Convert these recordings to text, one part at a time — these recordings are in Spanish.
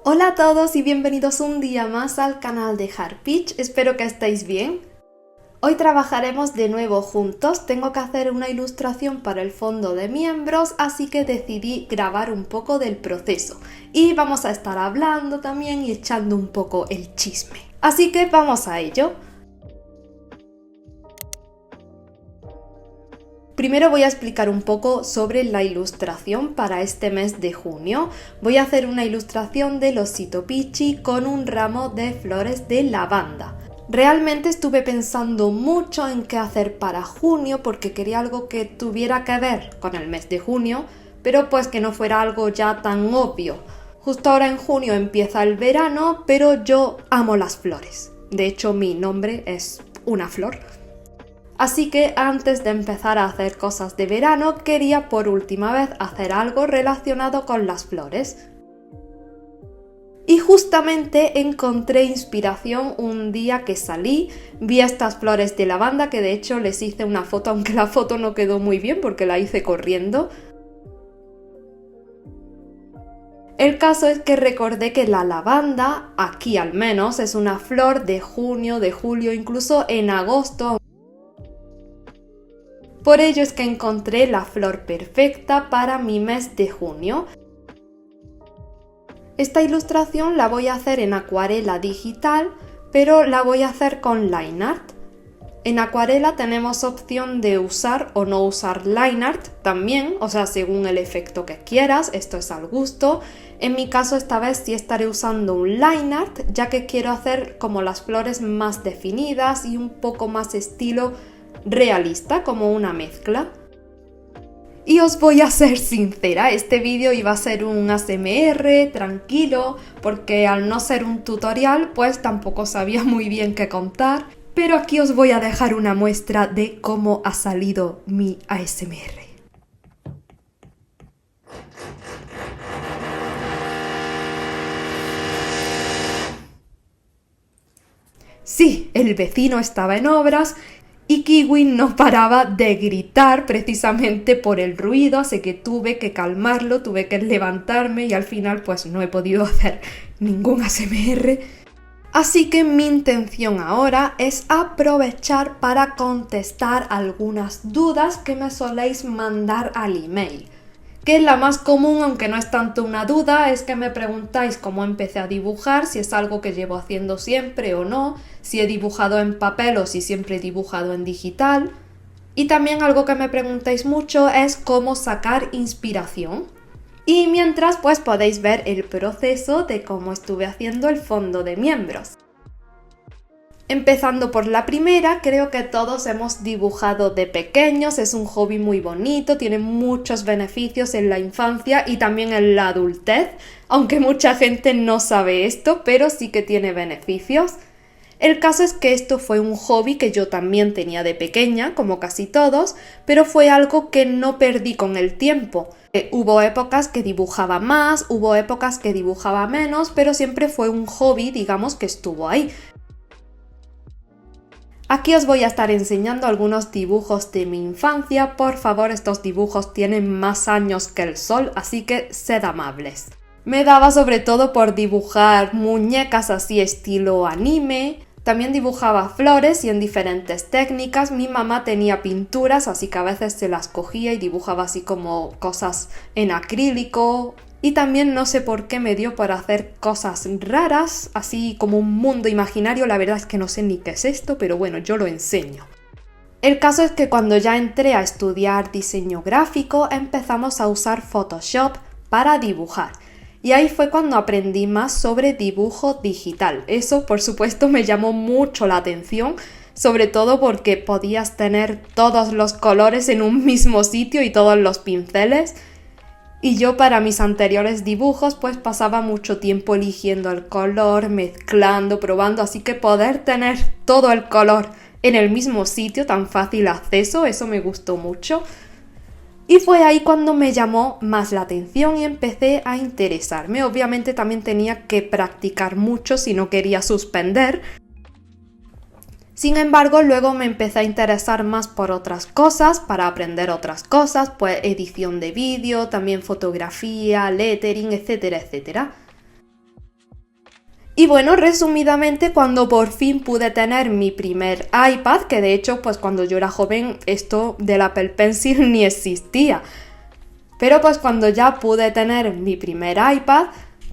Hola a todos y bienvenidos un día más al canal de Heartpeach, espero que estéis bien. Hoy trabajaremos de nuevo juntos, tengo que hacer una ilustración para el fondo de miembros, así que decidí grabar un poco del proceso. Y vamos a estar hablando también y echando un poco el chisme. Así que vamos a ello. Primero voy a explicar un poco sobre la ilustración para este mes de junio. Voy a hacer una ilustración del osito Peachy con un ramo de flores de lavanda. Realmente estuve pensando mucho en qué hacer para junio porque quería algo que tuviera que ver con el mes de junio, pero pues que no fuera algo ya tan obvio. Justo ahora en junio empieza el verano, pero yo amo las flores. De hecho, mi nombre es una flor. Así que antes de empezar a hacer cosas de verano, quería por última vez hacer algo relacionado con las flores. Y justamente encontré inspiración un día que salí, vi estas flores de lavanda que de hecho les hice una foto, aunque la foto no quedó muy bien porque la hice corriendo. El caso es que recordé que la lavanda, aquí al menos, es una flor de junio, de julio, incluso en agosto. Por ello es que encontré la flor perfecta para mi mes de junio. Esta ilustración la voy a hacer en acuarela digital, pero la voy a hacer con line art. En acuarela tenemos opción de usar o no usar line art también, o sea, según el efecto que quieras, esto es al gusto. En mi caso esta vez sí estaré usando un line art, ya que quiero hacer como las flores más definidas y un poco más estilo realista, como una mezcla. Y os voy a ser sincera, este vídeo iba a ser un ASMR tranquilo, porque al no ser un tutorial, pues tampoco sabía muy bien qué contar, pero aquí os voy a dejar una muestra de cómo ha salido mi ASMR. Sí, el vecino estaba en obras y Kiwi no paraba de gritar precisamente por el ruido, así que tuve que calmarlo, tuve que levantarme y al final pues no he podido hacer ningún ASMR. Así que mi intención ahora es aprovechar para contestar algunas dudas que me soléis mandar al email. Que es la más común, aunque no es tanto una duda, es que me preguntáis cómo empecé a dibujar, si es algo que llevo haciendo siempre o no, si he dibujado en papel o si siempre he dibujado en digital. Y también algo que me preguntáis mucho es cómo sacar inspiración. Y mientras pues podéis ver el proceso de cómo estuve haciendo el fondo de miembros. Empezando por la primera, creo que todos hemos dibujado de pequeños, es un hobby muy bonito, tiene muchos beneficios en la infancia y también en la adultez, aunque mucha gente no sabe esto, pero sí que tiene beneficios. El caso es que esto fue un hobby que yo también tenía de pequeña, como casi todos, pero fue algo que no perdí con el tiempo. Hubo épocas que dibujaba más, hubo épocas que dibujaba menos, pero siempre fue un hobby, digamos, que estuvo ahí. Aquí os voy a estar enseñando algunos dibujos de mi infancia, por favor, estos dibujos tienen más años que el sol, así que sed amables. Me daba sobre todo por dibujar muñecas así estilo anime, también dibujaba flores y en diferentes técnicas. Mi mamá tenía pinturas, así que a veces se las cogía y dibujaba así como cosas en acrílico. Y también no sé por qué me dio por hacer cosas raras, así como un mundo imaginario. La verdad es que no sé ni qué es esto, pero bueno, yo lo enseño. El caso es que cuando ya entré a estudiar diseño gráfico, empezamos a usar Photoshop para dibujar. Y ahí fue cuando aprendí más sobre dibujo digital. Eso, por supuesto, me llamó mucho la atención, sobre todo porque podías tener todos los colores en un mismo sitio y todos los pinceles. Y yo para mis anteriores dibujos pues pasaba mucho tiempo eligiendo el color, mezclando, probando, así que poder tener todo el color en el mismo sitio, tan fácil acceso, eso me gustó mucho. Y fue ahí cuando me llamó más la atención y empecé a interesarme. Obviamente también tenía que practicar mucho si no quería suspender. Sin embargo, luego me empecé a interesar más por otras cosas, para aprender otras cosas, pues edición de vídeo, también fotografía, lettering, etcétera, etcétera. Y bueno, resumidamente, cuando por fin pude tener mi primer iPad, que de hecho, pues cuando yo era joven esto del Apple Pencil ni existía, pero pues cuando ya pude tener mi primer iPad,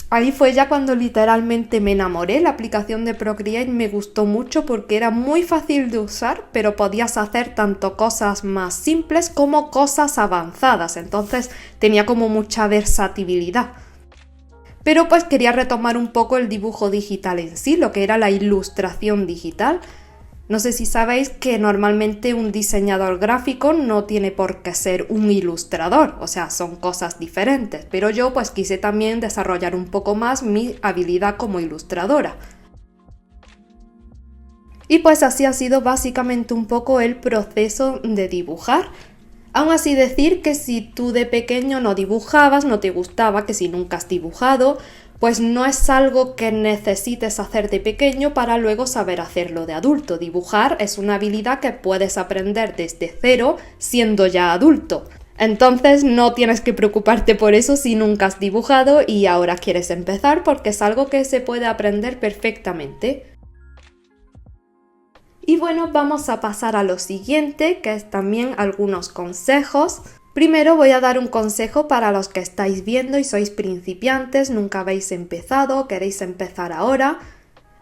ahí fue ya cuando literalmente me enamoré. La aplicación de Procreate me gustó mucho porque era muy fácil de usar, pero podías hacer tanto cosas más simples como cosas avanzadas, entonces tenía como mucha versatilidad. Pero pues quería retomar un poco el dibujo digital en sí, lo que era la ilustración digital. No sé si sabéis que normalmente un diseñador gráfico no tiene por qué ser un ilustrador, o sea, son cosas diferentes, pero yo pues quise también desarrollar un poco más mi habilidad como ilustradora. Y pues así ha sido básicamente un poco el proceso de dibujar. Aún así decir que si tú de pequeño no dibujabas, no te gustaba, que si nunca has dibujado, pues no es algo que necesites hacer de pequeño para luego saber hacerlo de adulto. Dibujar es una habilidad que puedes aprender desde cero siendo ya adulto. Entonces no tienes que preocuparte por eso si nunca has dibujado y ahora quieres empezar porque es algo que se puede aprender perfectamente. Y bueno, vamos a pasar a lo siguiente, que es también algunos consejos. Primero voy a dar un consejo para los que estáis viendo y sois principiantes, nunca habéis empezado, queréis empezar ahora.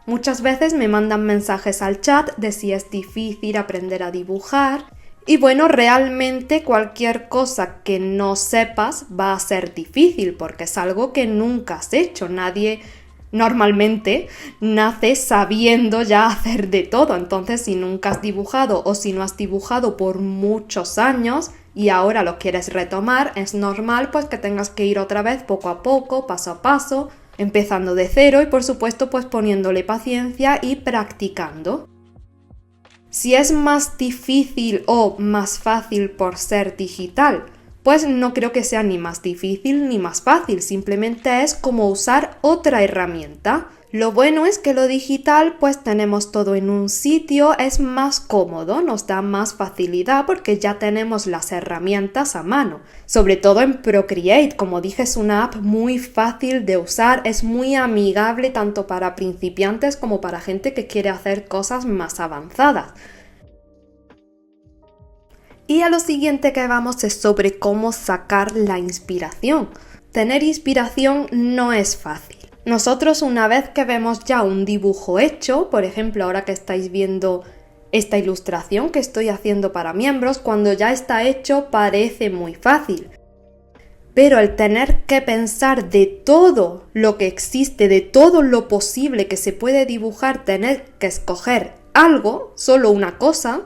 Muchas veces me mandan mensajes al chat de si es difícil aprender a dibujar. Y bueno, realmente cualquier cosa que no sepas va a ser difícil porque es algo que nunca has hecho. Nadie normalmente nace sabiendo ya hacer de todo. Entonces, si nunca has dibujado o si no has dibujado por muchos años y ahora lo quieres retomar, es normal pues que tengas que ir otra vez poco a poco, paso a paso, empezando de cero y por supuesto pues poniéndole paciencia y practicando. Si es más difícil o más fácil por ser digital, pues no creo que sea ni más difícil ni más fácil, simplemente es como usar otra herramienta. Lo bueno es que lo digital pues tenemos todo en un sitio, es más cómodo, nos da más facilidad porque ya tenemos las herramientas a mano. Sobre todo en Procreate, como dije, es una app muy fácil de usar, es muy amigable tanto para principiantes como para gente que quiere hacer cosas más avanzadas. Y a lo siguiente que vamos es sobre cómo sacar la inspiración. Tener inspiración no es fácil. Nosotros una vez que vemos ya un dibujo hecho, por ejemplo ahora que estáis viendo esta ilustración que estoy haciendo para miembros, cuando ya está hecho parece muy fácil. Pero el tener que pensar de todo lo que existe, de todo lo posible que se puede dibujar, tener que escoger algo, solo una cosa,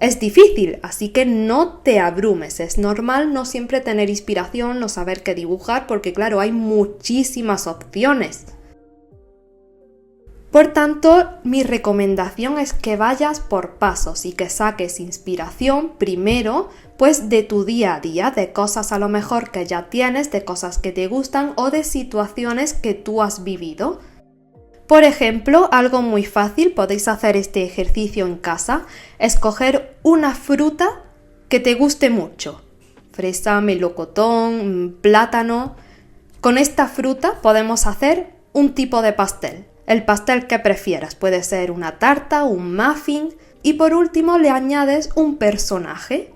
es difícil, así que no te abrumes, es normal no siempre tener inspiración, no saber qué dibujar, porque claro, hay muchísimas opciones. Por tanto, mi recomendación es que vayas por pasos y que saques inspiración primero, pues de tu día a día, de cosas a lo mejor que ya tienes, de cosas que te gustan o de situaciones que tú has vivido. Por ejemplo, algo muy fácil, podéis hacer este ejercicio en casa, escoger una fruta que te guste mucho. Fresa, melocotón, plátano. Con esta fruta podemos hacer un tipo de pastel. El pastel que prefieras, puede ser una tarta, un muffin. Y por último le añades un personaje.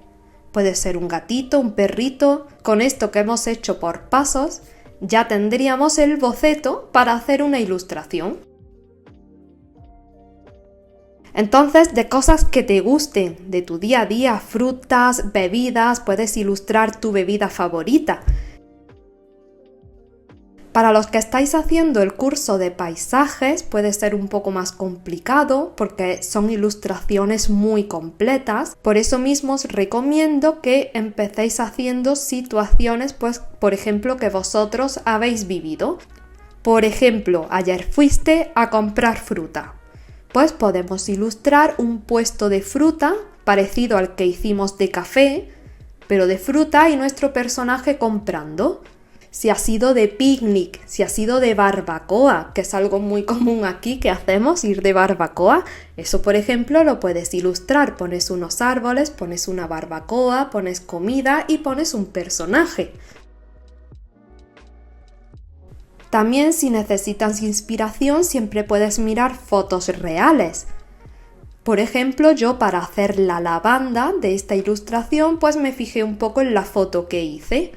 Puede ser un gatito, un perrito. Con esto que hemos hecho por pasos, ya tendríamos el boceto para hacer una ilustración. Entonces, de cosas que te gusten de tu día a día, frutas, bebidas, puedes ilustrar tu bebida favorita. Para los que estáis haciendo el curso de paisajes puede ser un poco más complicado porque son ilustraciones muy completas. Por eso mismo os recomiendo que empecéis haciendo situaciones, pues, por ejemplo, que vosotros habéis vivido. Por ejemplo, ayer fuiste a comprar fruta. Pues podemos ilustrar un puesto de fruta parecido al que hicimos de café, pero de fruta y nuestro personaje comprando. Si ha sido de picnic, si ha sido de barbacoa, que es algo muy común aquí que hacemos, ir de barbacoa, eso por ejemplo lo puedes ilustrar, pones unos árboles, pones una barbacoa, pones comida y pones un personaje. También si necesitas inspiración siempre puedes mirar fotos reales. Por ejemplo, yo para hacer la lavanda de esta ilustración pues me fijé un poco en la foto que hice.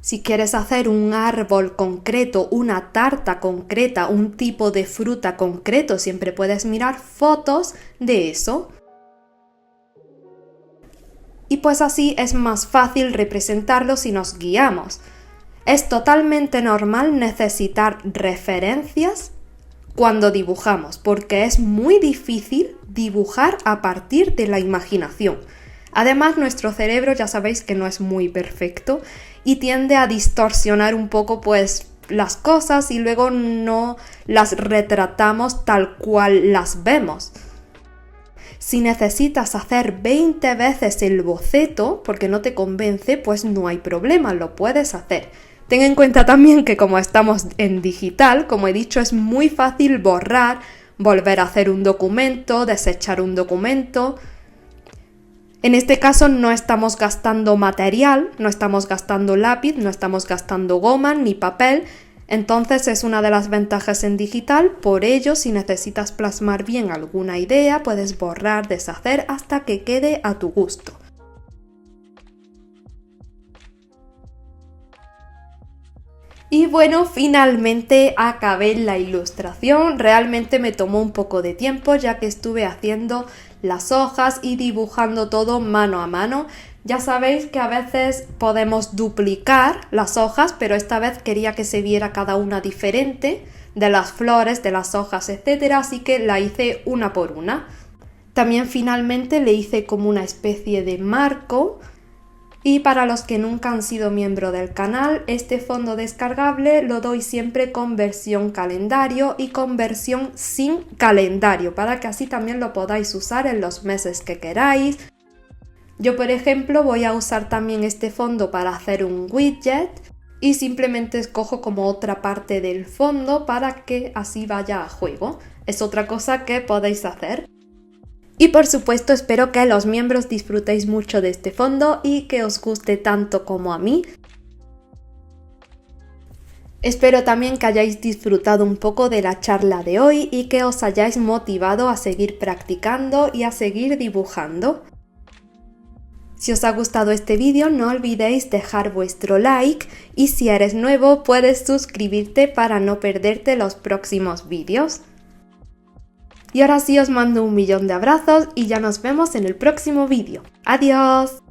Si quieres hacer un árbol concreto, una tarta concreta, un tipo de fruta concreto, siempre puedes mirar fotos de eso. Y pues así es más fácil representarlo si nos guiamos. Es totalmente normal necesitar referencias cuando dibujamos, porque es muy difícil dibujar a partir de la imaginación. Además, nuestro cerebro ya sabéis que no es muy perfecto y tiende a distorsionar un poco pues las cosas y luego no las retratamos tal cual las vemos. Si necesitas hacer 20 veces el boceto porque no te convence, pues no hay problema, lo puedes hacer. Ten en cuenta también que como estamos en digital, como he dicho, es muy fácil borrar, volver a hacer un documento, desechar un documento. En este caso no estamos gastando material, no estamos gastando lápiz, no estamos gastando goma ni papel, entonces es una de las ventajas en digital. Por ello, si necesitas plasmar bien alguna idea, puedes borrar, deshacer hasta que quede a tu gusto. Y bueno, finalmente acabé la ilustración. Realmente me tomó un poco de tiempo ya que estuve haciendo las hojas y dibujando todo mano a mano. Ya sabéis que a veces podemos duplicar las hojas, pero esta vez quería que se viera cada una diferente de las flores, de las hojas, etcétera, así que la hice una por una. También finalmente le hice como una especie de marco. Y para los que nunca han sido miembro del canal, este fondo descargable lo doy siempre con versión calendario y con versión sin calendario, para que así también lo podáis usar en los meses que queráis. Yo, por ejemplo, voy a usar también este fondo para hacer un widget y simplemente escojo como otra parte del fondo para que así vaya a juego. Es otra cosa que podéis hacer. Y por supuesto espero que los miembros disfrutéis mucho de este fondo y que os guste tanto como a mí. Espero también que hayáis disfrutado un poco de la charla de hoy y que os hayáis motivado a seguir practicando y a seguir dibujando. Si os ha gustado este vídeo no olvidéis dejar vuestro like y si eres nuevo puedes suscribirte para no perderte los próximos vídeos. Y ahora sí os mando 1.000.000 de abrazos y ya nos vemos en el próximo vídeo. ¡Adiós!